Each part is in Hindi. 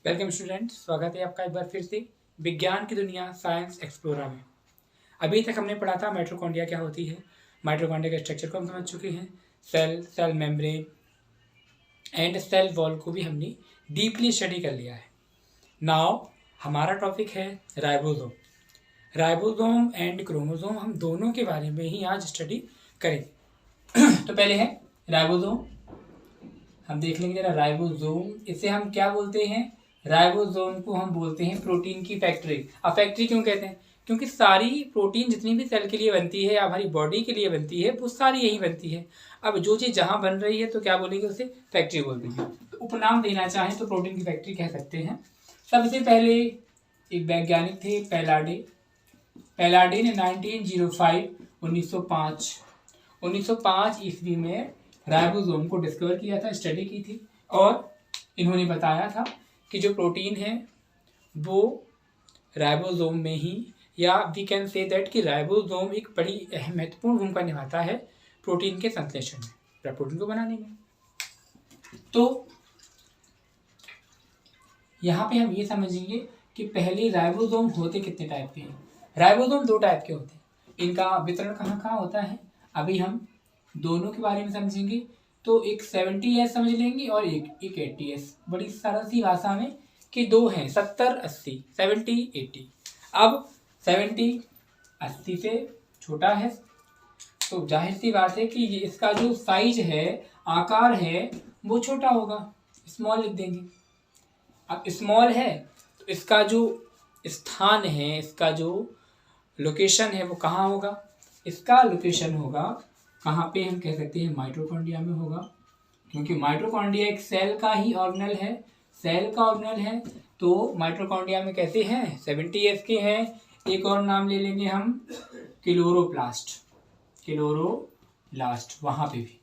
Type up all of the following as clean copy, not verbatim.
वेलकम स्टूडेंट, स्वागत है आपका एक बार फिर से विज्ञान की दुनिया साइंस एक्सप्लोरर में। अभी तक हमने पढ़ा था माइटोकॉन्ड्रिया क्या होती है। माइटोकॉन्ड्रिया के स्ट्रक्चर को हम समझ चुके हैं। Cell membrane and cell wall को भी हमने डीपली स्टडी कर लिया है। नाउ हमारा टॉपिक है राइबोसोम। राइबोसोम एंड क्रोमोसोम, हम दोनों के बारे में ही आज स्टडी करेंगे। तो पहले है राइबोसोम, हम देख लेंगे जरा राइबोसोम। इसे हम क्या बोलते हैं? राइबोसोम को हम बोलते हैं प्रोटीन की फैक्ट्री। अब फैक्ट्री क्यों कहते हैं? क्योंकि सारी प्रोटीन जितनी भी सेल के लिए बनती है या हमारी बॉडी के लिए बनती है वो सारी यही बनती है। अब जो चीज़ जहाँ बन रही है तो क्या बोलेंगे, उसे फैक्ट्री बोल देंगे। तो उपनाम देना चाहें तो प्रोटीन की फैक्ट्री कह सकते हैं। सबसे पहले एक वैज्ञानिक थे पैलाडे ने 1905 ईस्वी में राइबोसोम को डिस्कवर किया था, स्टडी की थी, और इन्होंने बताया था कि जो प्रोटीन है वो राइबोसोम में ही, या वी कैन से दैट कि राइबोसोम एक बड़ी अहम महत्वपूर्ण भूमिका निभाता है प्रोटीन के संश्लेषण में, प्रोटीन को बनाने में। तो यहाँ पे हम ये समझेंगे कि पहले राइबोसोम होते कितने टाइप के हैं। राइबोसोम 2 टाइप के होते हैं। इनका वितरण कहाँ कहाँ होता है अभी हम दोनों के बारे में समझेंगे। तो एक 70S समझ लेंगे और एक 80S। बड़ी सरल सी भाषा में कि 2 हैं 70-80, 70-80। अब 70-80 से छोटा है तो जाहिर सी बात है कि इसका जो साइज है, आकार है, वो छोटा होगा, स्मॉल लिख देंगे। अब स्मॉल है तो इसका जो स्थान है, इसका जो लोकेशन है वो कहाँ होगा? इसका लोकेशन होगा कहाँ पे? हम कह सकते हैं माइटोकॉन्ड्रिया में होगा, क्योंकि माइटोकॉन्ड्रिया एक सेल का ही ऑर्गेनल है। सेल का ऑर्गेनल है तो माइटोकॉन्ड्रिया में कैसे हैं? 70S के हैं। एक और नाम ले लेंगे हम, क्लोरोप्लास्ट, वहाँ पे भी।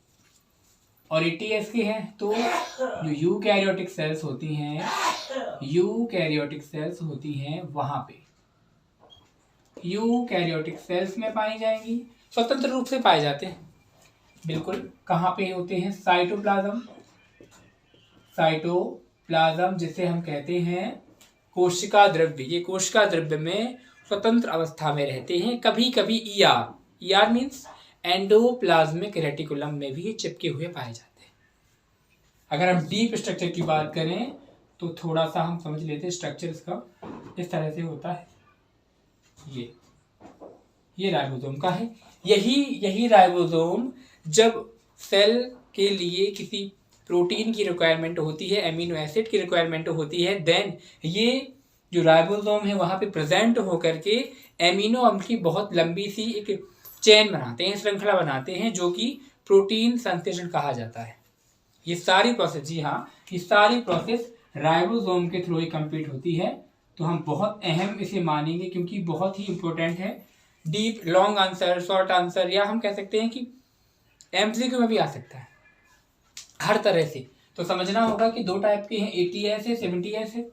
और 80S के हैं तो जो यूकैरियोटिक सेल्स होती हैं वहाँ पे यूकैरियोटिक सेल्स में पाई जाएंगी, स्वतंत्र रूप से पाए जाते हैं। बिल्कुल कहाँ पे होते हैं? साइटोप्लाज्म जिसे हम कहते हैं कोशिका द्रव्य। ये कोशिका द्रव्य में स्वतंत्र अवस्था में रहते हैं। कभी कभी ER मीन्स एंडोप्लाज्मिक रेटिकुलम में भी चिपके हुए पाए जाते हैं। अगर हम डीप स्ट्रक्चर की बात करें तो थोड़ा सा हम समझ लेते हैं। स्ट्रक्चर इसका इस तरह से होता है। ये राइबोसोम का है। यही राइबोसोम जब सेल के लिए किसी प्रोटीन की रिक्वायरमेंट होती है, एमिनो एसिड की रिक्वायरमेंट होती है, देन ये जो राइबोसोम है वहाँ पे प्रेजेंट होकर के एमिनो अम्ल की बहुत लंबी सी एक चेन बनाते हैं, श्रृंखला बनाते हैं, जो कि प्रोटीन संश्लेषण कहा जाता है। ये सारी प्रोसेस, जी हाँ, ये सारी प्रोसेस राइबोसोम के थ्रू ही कंप्लीट होती है। तो हम बहुत अहम इसे मानेंगे क्योंकि बहुत ही इंपॉर्टेंट है। Deep, long answer, short answer, या हम कह सकते हैं कि MCQ में भी आ सकता है, हर तरह से। तो समझना होगा कि 2 टाइप के हैं, 80S है, 70S है।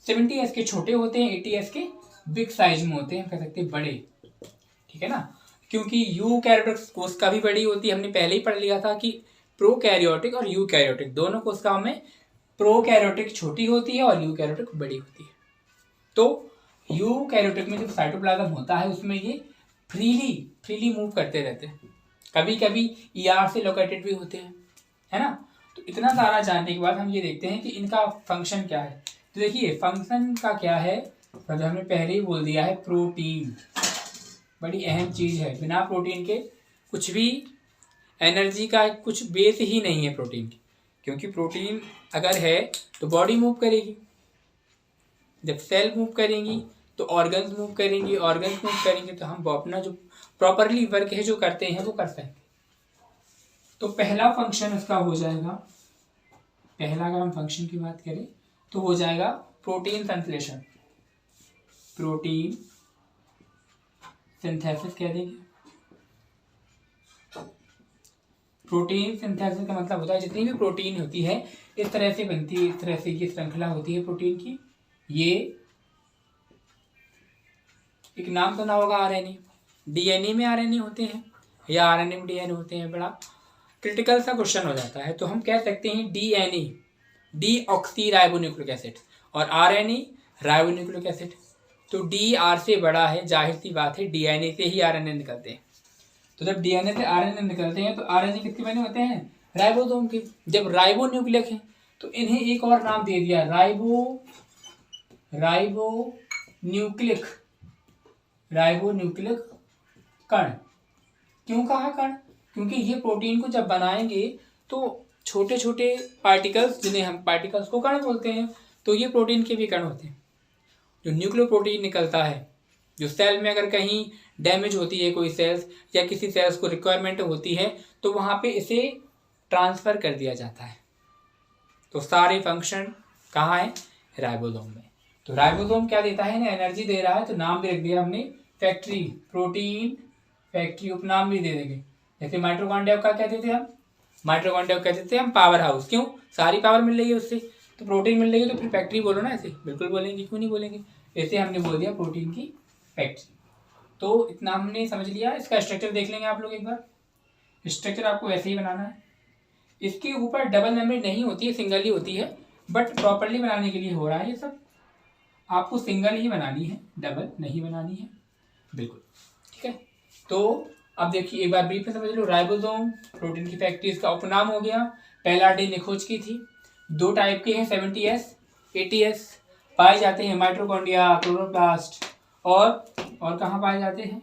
70S के छोटे होते हैं, 80S के बिग साइज में होते हैं, हम कह सकते हैं बड़े, ठीक है ना। क्योंकि यूकैरियोटिक कोशिका भी बड़ी होती है। हमने पहले ही पढ़ लिया था कि प्रोकैरियोटिक और यूकैरियोटिक दोनों कोशिकाओं में प्रोकैरियोटिक छोटी होती है और यूकैरियोटिक बड़ी होती है। तो यूकैरियोटिक में जो साइटोप्लाज्म होता है उसमें ये फ्रीली मूव करते रहते हैं। कभी कभी ER से लोकेटेड भी होते हैं, है ना। तो इतना सारा जानने के बाद हम ये देखते हैं कि इनका फंक्शन क्या है। तो देखिए फंक्शन का क्या है, तो हमने पहले ही बोल दिया है, प्रोटीन बड़ी अहम चीज़ है। बिना प्रोटीन के कुछ भी एनर्जी का कुछ बेस ही नहीं है प्रोटीन की, क्योंकि प्रोटीन अगर है तो बॉडी मूव करेगी, जब सेल मूव करेंगी तो ऑर्गन्स मूव करेंगी, तो हम अपना जो प्रॉपरली वर्क है जो करते हैं वो कर सकेंगे। तो पहला फंक्शन इसका हो जाएगा, अगर हम फंक्शन की बात करें तो हो जाएगा प्रोटीन संश्लेषण, प्रोटीन सिंथेसिस कह देंगे। प्रोटीन सिंथेसिस का मतलब होता है जितनी भी प्रोटीन होती है इस तरह से बनती है, इस तरह से ये श्रृंखला होती है प्रोटीन की। ये एक नाम सुना होगा RNA, DNA में RNA होते हैं या RNA में DNA होते हैं। बड़ा क्रिटिकल सा क्वेश्चन हो जाता है। तो हम कह सकते हैं DNA डीऑक्सी राइबोन्यूक्लिक एसिड, और आरएनए राइबोन्यूक्लिक एसिड। तो डी आर से बड़ा है, जाहिर सी बात है डीएनए से ही आरएनए निकलते हैं। तो जब डीएनए से आरएनए निकलते हैं तो आरएनए किसके बने होते हैं? राइबोसोम के। जब राइबोन्यूक्लिक है तो इन्हें एक और नाम दे दिया, राइबोन्यूक्लिक कण। क्यों कहा कण? क्योंकि ये प्रोटीन को जब बनाएंगे तो छोटे छोटे पार्टिकल्स, जिन्हें हम पार्टिकल्स को कण बोलते हैं, तो ये प्रोटीन के भी कण होते हैं। जो न्यूक्लियोप्रोटीन निकलता है, जो सेल में अगर कहीं डैमेज होती है कोई सेल्स, या किसी सेल्स को रिक्वायरमेंट होती है, तो वहाँ पे इसे ट्रांसफ़र कर दिया जाता है। तो सारे फंक्शन कहाँ है? राइबोसोम में। तो राइबोसोम क्या देता है ना? एनर्जी दे रहा है। तो नाम भी रख दिया हमने फैक्ट्री, प्रोटीन फैक्ट्री, उपनाम भी दे देंगे। जैसे माइटोकॉन्ड्रिया का कहते थे हम, माइटोकॉन्ड्रिया को कहते थे हम पावर हाउस। क्यों? सारी पावर मिल रही है उससे, तो प्रोटीन मिल रही है, तो फिर फैक्ट्री बोलो ना। ऐसे बिल्कुल बोलेंगे, क्यों नहीं बोलेंगे? ऐसे हमने बोल दिया प्रोटीन की फैक्ट्री। तो इतना हमने समझ लिया। इसका स्ट्रक्चर देख लेंगे आप लोग एक बार। स्ट्रक्चर आपको ऐसे ही बनाना है। इसके ऊपर डबल मेम्ब्रेन नहीं होती है, सिंगल ही होती है, बट प्रॉपरली बनाने के लिए हो रहा है ये सब। आपको सिंगल ही बनानी है, डबल नहीं बनानी है, बिल्कुल ठीक है। तो अब देखिए एक बार ब्रीफ में समझ लो। राइबोसोम प्रोटीन की फैक्ट्री, इसका उपनाम हो गया। पहला डी ने खोज की थी। 2 टाइप के हैं, 70S 80S। पाए जाते हैं माइटोकॉन्ड्रिया, क्लोरोप्लास्ट, और कहाँ पाए जाते हैं?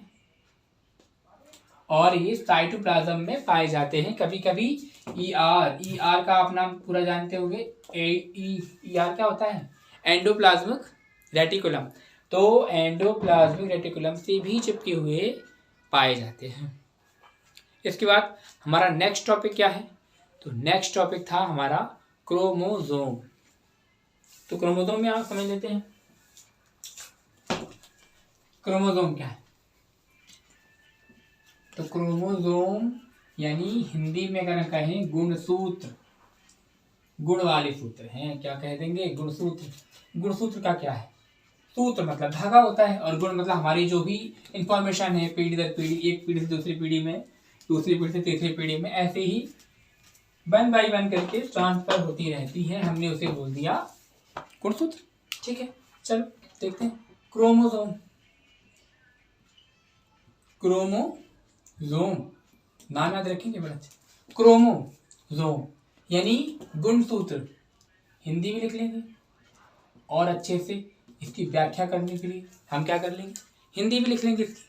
और ये साइटोप्लाज्म में पाए जाते हैं। कभी कभी ER का आप नाम पूरा जानते होंगे। ER क्या होता है? Endoplasmic reticulum. तो एंडोप्लाज्मिक रेटिकुलम से भी चिपके हुए पाए जाते हैं। इसके बाद हमारा नेक्स्ट टॉपिक क्या है? तो नेक्स्ट टॉपिक था हमारा क्रोमोसोम। तो क्रोमोसोम में आप समझ लेते हैं क्रोमोसोम क्या है। तो क्रोमोसोम यानी हिंदी में अगर कहें गुणसूत्र, गुण वाले सूत्र हैं, क्या कह देंगे? गुणसूत्र। गुणसूत्र का क्या है? सूत्र मतलब धागा होता है, और गुण मतलब हमारी जो भी इंफॉर्मेशन है पीढ़ी दर पीढ़ी, एक पीढ़ी से दूसरी पीढ़ी में, दूसरी पीढ़ी से तीसरी पीढ़ी में, ऐसे ही 1 बाई 1 करके ट्रांसफर होती रहती है। हमने उसे बोल दिया गुणसूत्र। ठीक है, चलो देखते हैं क्रोमोसोम। क्रोमोसोम नाम याद रखेंगे बड़ा अच्छा। क्रोमोसोम यानी गुणसूत्र, हिंदी में लिख लेंगे। और अच्छे से इसकी व्याख्या करने के लिए हम क्या कर लेंगे? हिंदी में लिख लेंगे इसकी।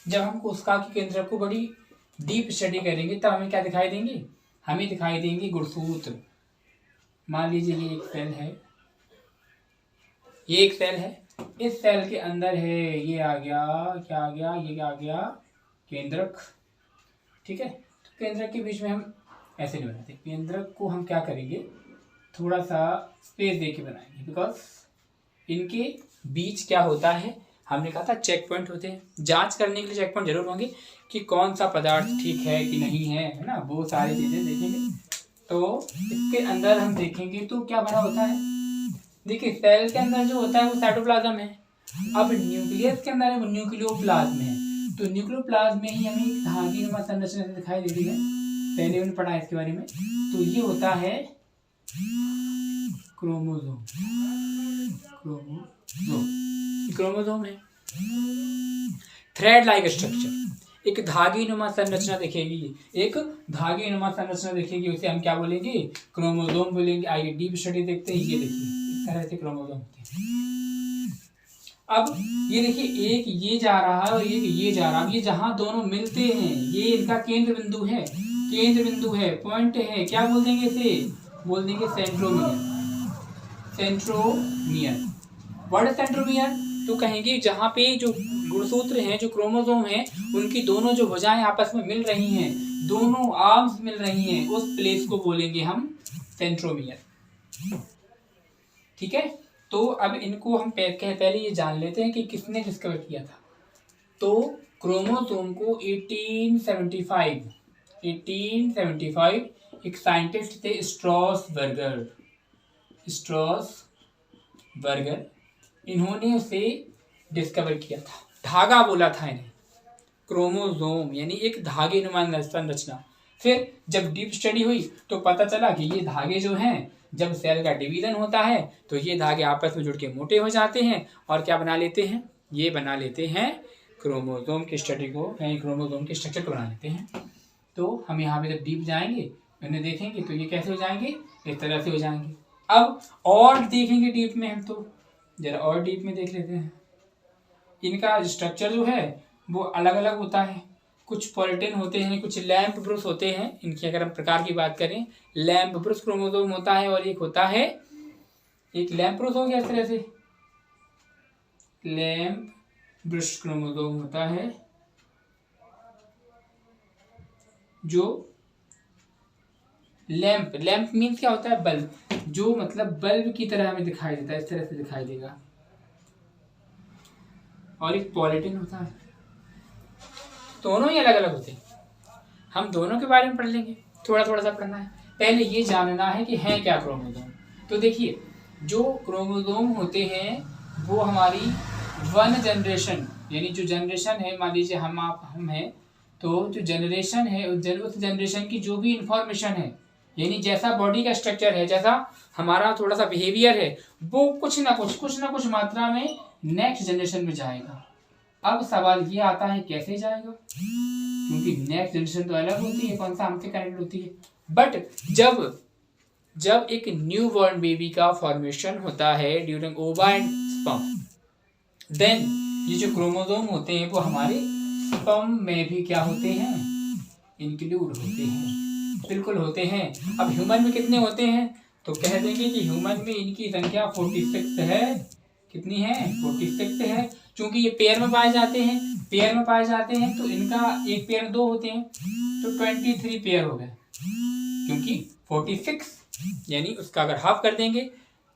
जब हम कोशिका के केंद्र को बड़ी डीप स्टडी करेंगे तब हमें क्या दिखाई देंगे? हमें दिखाई देंगे गुणसूत्र। मान लीजिए ये एक सेल है, ये एक सेल है, इस सेल के अंदर है, ये आ गया, क्या आ गया? ये क्या आ गया? केंद्रक। ठीक है, तो केंद्रक के बीच में हम ऐसे नहीं बनाते। केंद्रक को हम क्या करेंगे? थोड़ा सा स्पेस दे के बनाएंगे, बिकॉज इनके बीच क्या होता है? हमने कहा था चेक पॉइंट होते हैं। जांच करने के लिए चेक पॉइंट जरूर होंगे कि कौन सा पदार्थ ठीक है कि नहीं है ना, वो सारी चीजें देखेंगे। तो इसके अंदर हम देखेंगे तो क्या बना होता है? देखिए सेल के अंदर जो होता है वो साइटोप्लाज्म है। अब न्यूक्लियस के अंदर है वो न्यूक्लियोप्लाज्म है। तो न्यूक्लियोप्लाज्म में ही हमें एक धागीनुमा संरचना दिखाई देती है, पहले उन्होंने पढ़ा है इसके बारे में। तो ये होता है क्रोमोसोम। क्रोमोसोम है थ्रेड लाइक स्ट्रक्चर, एक धागीनुमा संरचना दिखेगी, एक धागीनुमा संरचना दिखेगी, उसे हम क्या बोलेंगे? क्रोमोसोम बोलेंगे। आइए डीप स्टडी देखते हैं। ये देखिए इस तरह से क्रोमोसोम होते हैं। अब ये देखिए एक ये जा रहा है और एक ये जा रहा है। अब ये जहां दोनों मिलते हैं ये इनका केंद्र बिंदु है, केंद्र बिंदु है, पॉइंट है। क्या बोल देंगे इसे? बोल देंगे सेंट्रोमियर। सेंट्रोमियर। वर्ड सेंट्रोमियर तो कहेंगे जहाँ पे जो गुणसूत्र हैं, जो क्रोमोसोम हैं, उनकी दोनों जो भुजाएं आपस में मिल रही हैं, दोनों आर्म्स मिल रही हैं, उस प्लेस को बोलेंगे हम सेंट्रोमियर। ठीक है, तो अब इनको हम पहले ये जान लेते हैं कि किसने डिस्कवर किया था। तो क्रोमोसोम को 1875 एक साइंटिस्ट थे स्ट्रॉसबर्गर, इन्होंने उसे डिस्कवर किया था। धागा बोला था इन्हें, क्रोमोसोम यानी एक धागेनुमा संरचना। फिर जब डीप स्टडी हुई तो पता चला कि ये धागे जो हैं, जब सेल का डिवीजन होता है तो ये धागे आपस में जुड़ के मोटे हो जाते हैं और क्या बना लेते हैं, ये बना लेते हैं क्रोमोसोम की स्टडी को, क्रोमोसोम के स्ट्रक्चर को बना लेते हैं। तो हम यहाँ पे जब डीप जाएंगे उन्हें देखेंगे तो ये कैसे हो जाएंगे, इस तरह से हो जाएंगे। अब और देखेंगे डीप में, हम तो जरा और डीप में देख लेते हैं। इनका स्ट्रक्चर जो है वो अलग अलग होता है, कुछ पॉलिटिन होते हैं, कुछ लैम्प ब्रुश होते हैं। इनकी अगर हम प्रकार की बात करें, लैम्प ब्रुश क्रोमोसोम होता है और एक होता है, एक लैम्प ब्रुश हो गया इस तरह से, लैम्प ब्रुश क्रोमोसोम होता है जो लैम्प मीन्स क्या होता है, बल्ब, जो मतलब बल्ब की तरह हमें दिखाई देता है, इस तरह से दिखाई देगा। और एक पॉलिटिन होता है, दोनों ही अलग अलग होते हैं। हम दोनों के बारे में पढ़ लेंगे, थोड़ा थोड़ा सा पढ़ना है। पहले ये जानना है कि है क्या क्रोमोसोम। तो देखिए, जो क्रोमोसोम होते हैं वो हमारी वन जनरेशन, यानी जो जनरेशन है, मान लीजिए हम हैं, तो जो जनरेशन है उस जनरेशन की जो भी इंफॉर्मेशन है, यानी जैसा बॉडी का स्ट्रक्चर है, जैसा हमारा थोड़ा सा बिहेवियर है, वो कुछ ना कुछ मात्रा में नेक्स्ट जनरेशन में जाएगा। अब सवाल ये आता है कैसे जाएगा, क्योंकि नेक्स्ट जनरेशन तो अलग होती है, कौन सा हमसे कनेक्ट होती है। बट जब एक न्यू बॉर्न बेबी का फॉर्मेशन होता है ड्यूरिंग ओवा एंड स्पर्म, देन ये जो क्रोमोसोम होते हैं वो हमारे स्पर्म में भी क्या होते हैं, इंक्लूड होते हैं, बिल्कुल होते हैं। अब ह्यूमन में कितने होते हैं, तो कह देंगे कि ह्यूमन में इनकी संख्या 46 है। कितनी है, 46 है। क्योंकि ये पेयर में पाए जाते हैं, तो इनका एक पेयर 2 होते हैं, तो 23 पेयर हो गए। क्योंकि 46 यानी उसका अगर हाफ कर देंगे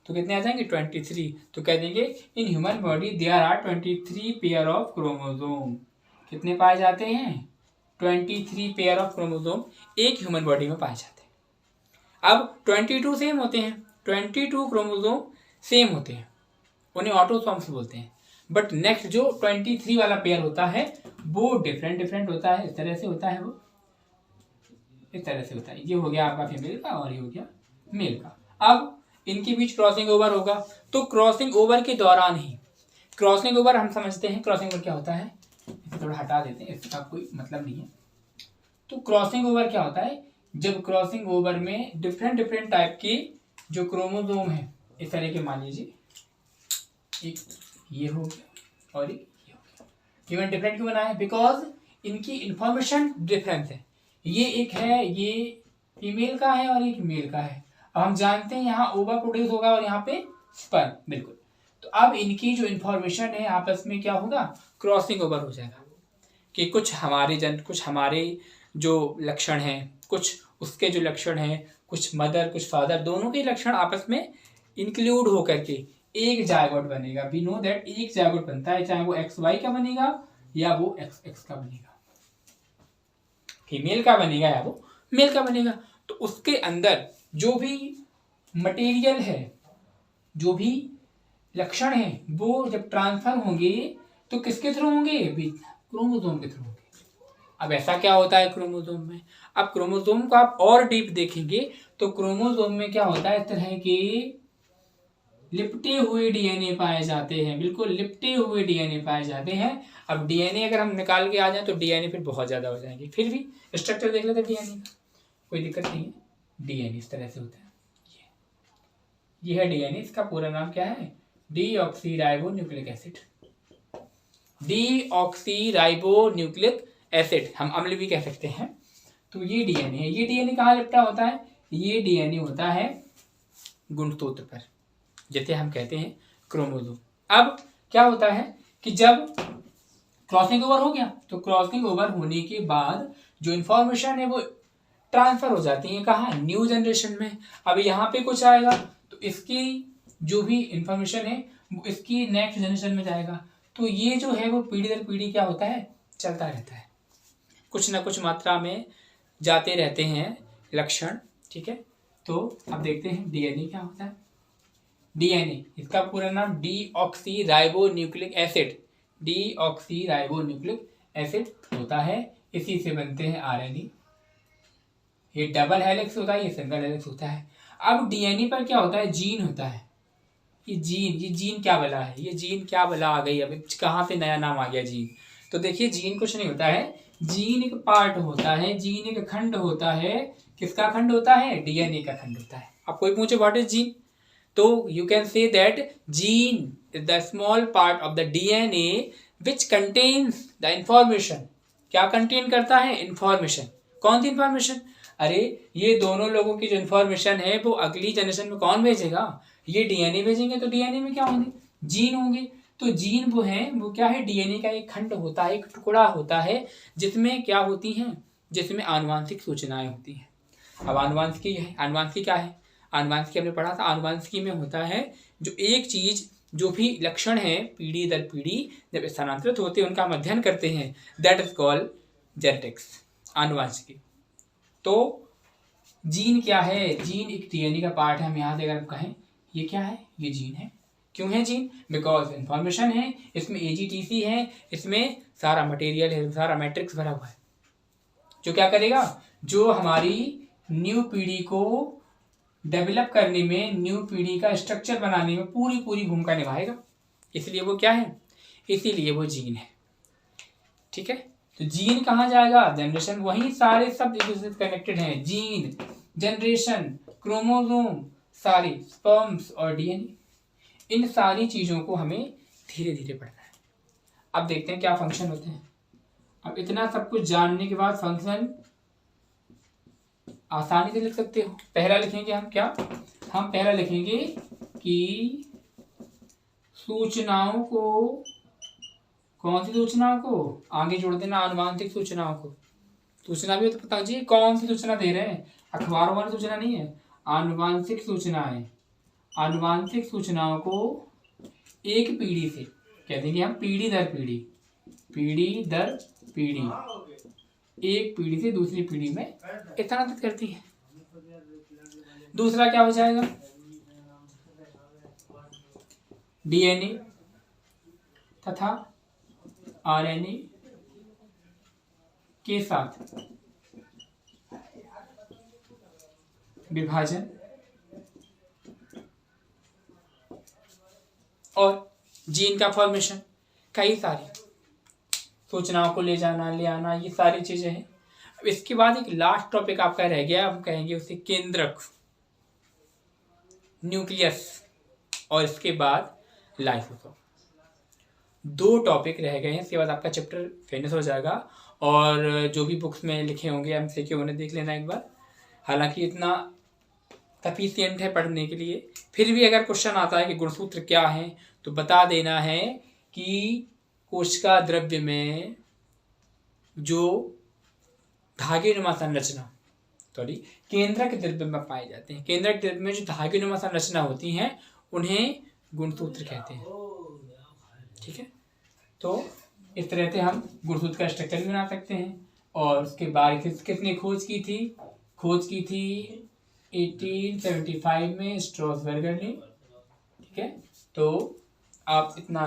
तो कितने आ जाएंगे, 23। तो कह देंगे in human body there are 23 pair of chromosome. कितने पाए जाते हैं, 23 पेयर ऑफ क्रोमोसोम एक ह्यूमन बॉडी में पाए जाते हैं। अब 22 सेम होते हैं, 22 क्रोमोसोम सेम होते हैं, उन्हें ऑटोसोम्स बोलते हैं। बट नेक्स्ट जो 23 वाला पेयर होता है वो डिफरेंट होता है, इस तरह से होता है, वो इस तरह से होता है। ये हो गया आपका फीमेल का और ये हो गया मेल का। अब इनके बीच क्रॉसिंग ओवर होगा, तो क्रॉसिंग ओवर के दौरान ही, क्रॉसिंग ओवर हम समझते हैं क्रॉसिंग ओवर क्या होता है, इसे थोड़ा हटा देते हैं, इसका कोई मतलब नहीं है। तो क्रॉसिंग ओवर क्या होता है, जब क्रॉसिंग ओवर में डिफरेंट टाइप के जो क्रोमोसोम है, इस तरह के मान लीजिए एक ये हो गया और एक ये हो गया। इवन डिफरेंट क्यों बना है, बिकॉज इनकी इंफॉर्मेशन डिफरेंस है। ये एक है, ये फीमेल का है और एक मेल का है। अब हम जानते हैं यहाँ ओवा प्रोड्यूस होगा और यहाँ पे स्पर्म, बिल्कुल। तो अब इनकी जो इंफॉर्मेशन है आपस में क्या होगा, क्रॉसिंग ओवर हो जाएगा, कि कुछ हमारे जो लक्षण हैं, कुछ उसके जो लक्षण हैं, कुछ मदर कुछ फादर, दोनों के लक्षण आपस में इंक्लूड होकर के एक जायगोट बनेगा। वी नो दैट एक जायगोट बनता है, चाहे वो XY का बनेगा या वो XX का बनेगा, फीमेल का बनेगा या वो मेल का बनेगा। तो उसके अंदर जो भी मटेरियल है, जो भी लक्षण है, वो जब ट्रांसफर होंगे तो किसके थ्रू होंगे, क्रोमोसोम के थ्रू होंगे। अब ऐसा क्या होता है क्रोमोसोम में, अब क्रोमोसोम को आप और डीप देखेंगे तो क्रोमोसोम में क्या होता है, इस तरह के लिपटे हुए डीएनए पाए जाते हैं, बिल्कुल लिपटे हुए डीएनए पाए जाते हैं। अब डीएनए अगर हम निकाल के आ जाए तो डीएनए फिर बहुत ज्यादा हो जाएंगे। फिर भी स्ट्रक्चर देख लेते हैं डीएनए का, कोई दिक्कत नहीं है। डीएनए इस तरह से होता है, ये है डीएनए। इसका पूरा नाम क्या है, डीऑक्सीराइबोन्यूक्लिक एसिड। डीऑक्सीराइबोन्यूक्लिक एसिड हम अम्ल भी कह सकते हैं। तो ये डीएनए है। ये डीएनए कहाँ लिपटा होता है, ये डीएनए होता है गुणसूत्र पर, जैसे हम कहते हैं क्रोमोसोम। अब क्या होता है कि जब क्रॉसिंग ओवर हो गया, तो क्रॉसिंग ओवर होने के बाद जो इंफॉर्मेशन है वो ट्रांसफर हो जाती है कहाँ, न्यू जनरेशन में। अब यहाँ पे कुछ आएगा तो इसकी जो भी इंफॉर्मेशन है वो इसकी नेक्स्ट जनरेशन में जाएगा। तो ये जो है वो पीढ़ी दर पीढ़ी क्या होता है, चलता रहता है, कुछ ना कुछ मात्रा में जाते रहते हैं लक्षण, ठीक है। तो अब देखते हैं डीएनए क्या होता है। डीएनए, इसका पूरा नाम डीऑक्सीराइबोन्यूक्लिक एसिड, डीऑक्सीराइबोन्यूक्लिक एसिड होता है। इसी से बनते हैं आरएनए, ये डबल हेलिक्स होता है, ये सिंगल हेलिक्स होता है। अब डीएनए पर क्या होता है, जीन होता है। ये जीन क्या बला है, ये जीन क्या बला आ गई, अब कहाँ से नया नाम आ गया जीन। तो देखिए जीन कुछ नहीं होता है, जीन एक पार्ट होता है, जीन एक खंड होता है। किसका खंड होता है, डीएनए का खंड होता है। अब कोई पूछे व्हाट इज जीन, तो you can say that gene is the small part of the DNA which contains the information. क्या कंटेन करता है, इंफॉर्मेशन। कौन सी इंफॉर्मेशन, अरे ये दोनों लोगों की जो इंफॉर्मेशन है वो अगली जनरेशन में कौन भेजेगा, ये डीएनए भेजेंगे, तो डीएनए में क्या होंगे, जीन होंगे। तो जीन वो है, वो क्या है, डीएनए का एक खंड होता है, एक टुकड़ा होता है, जिसमें क्या होती हैं, जिसमें आनुवांशिक सूचनाएं होती हैं। अब आनुवांशिकी है, आनुवांशिकी क्या है, आनुवांशिकी हमने पढ़ा था। आनुवांशिकी में होता है जो एक चीज, जो भी लक्षण है पीढ़ी दर पीढ़ी जब स्थानांतरित होते हैं, उनका हम अध्ययन करते हैं, दैट इज कॉल्ड जेनेटिक्स, आनुवांशिकी। तो जीन क्या है, जीन एक डीएनए का पार्ट है। हम यहाँ से अगर हम कहें ये क्या है, ये जीन है। क्यों है जीन, बिकॉज इंफॉर्मेशन है, इसमें एजीटीसी है, इसमें सारा मटेरियल है, सारा मैट्रिक्स भरा हुआ है, जो क्या करेगा, जो हमारी न्यू पीढ़ी को डेवलप करने में, न्यू पीढ़ी का स्ट्रक्चर बनाने में पूरी भूमिका निभाएगा। इसलिए वो क्या है, इसीलिए वो जीन है। ठीक है, तो जीन कहाँ जाएगा, जनरेशन। वही सारे शब्द एक दूसरे से कनेक्टेड हैं, जीन, जनरेशन, क्रोमोसोम, सारी स्पर्म्स और डीएनए, इन सारी चीजों को हमें धीरे धीरे पढ़ना है। अब देखते हैं क्या फंक्शन होते हैं। अब इतना सब कुछ जानने के बाद फंक्शन आसानी से लिख सकते हो। पहला लिखेंगे हम क्या, हम पहला लिखेंगे कि सूचनाओं को, कौन सी सूचनाओं को, आगे जोड़ देना आनुवांशिक सूचनाओं को। सूचना भी तो पता जी कौन सी सूचना दे रहे हैं, अखबारों वाली सूचना नहीं है, आनुवांशिक सूचनाएं। आनुवांशिक सूचनाओं को एक पीढ़ी से कह देंगे हम पीढ़ी दर पीढ़ी, पीढ़ी दर पीढ़ी, एक पीढ़ी से दूसरी पीढ़ी में स्थानांतरित करती है। दूसरा क्या हो जाएगा, डीएनए तथा आरएनए के साथ विभाजन और जीन का फॉर्मेशन, कई सारी सूचनाओं को ले जाना, ले आना, ये सारी चीजें हैं। अब इसके बाद एक लास्ट टॉपिक आपका रह गया, हम कहेंगे उसे केंद्रक, न्यूक्लियस, और इसके बाद लाइसोसोम। 2 टॉपिक रह गए हैं, इसके बाद आपका चैप्टर फिनिश हो जाएगा। और जो भी बुक्स में लिखे होंगे एमसीक्यू के, उन्हें देख लेना एक बार। हालांकि इतना सफिशिएंट है पढ़ने के लिए, फिर भी अगर क्वेश्चन आता है कि गुणसूत्र क्या है, तो बता देना है कि कोशिका द्रव्य में जो धागेनुमा संरचना, सॉरी, केंद्रक द्रव्य में पाए जाते हैं, केंद्रक द्रव्य में जो धागेनुमा संरचना होती हैं, उन्हें गुणसूत्र कहते हैं। ठीक है, तो इस तरह से हम गुणसूत्र का स्ट्रक्चर भी बना सकते हैं। और उसके बाद किसने खोज की थी, खोज की थी 1875 में स्ट्रॉसबर्गर ने। ठीक है, तो आप इतना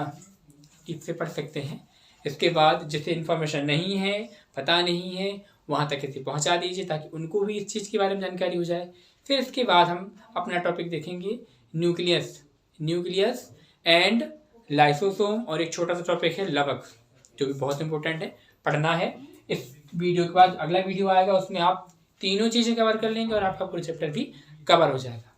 ठीक से पढ़ सकते हैं। इसके बाद जिसे इन्फॉर्मेशन नहीं है, पता नहीं है, वहाँ तक इसे पहुँचा दीजिए ताकि उनको भी इस चीज़ के बारे में जानकारी हो जाए। फिर इसके बाद हम अपना टॉपिक देखेंगे न्यूक्लियस, न्यूक्लियस एंड लाइसोसोम, और एक छोटा सा टॉपिक है लवक, जो भी बहुत इंपॉर्टेंट है, पढ़ना है। इस वीडियो के बाद अगला वीडियो आएगा, उसमें आप तीनों चीज़ें कवर कर लेंगे और आपका पूरा चैप्टर भी कवर हो जाएगा।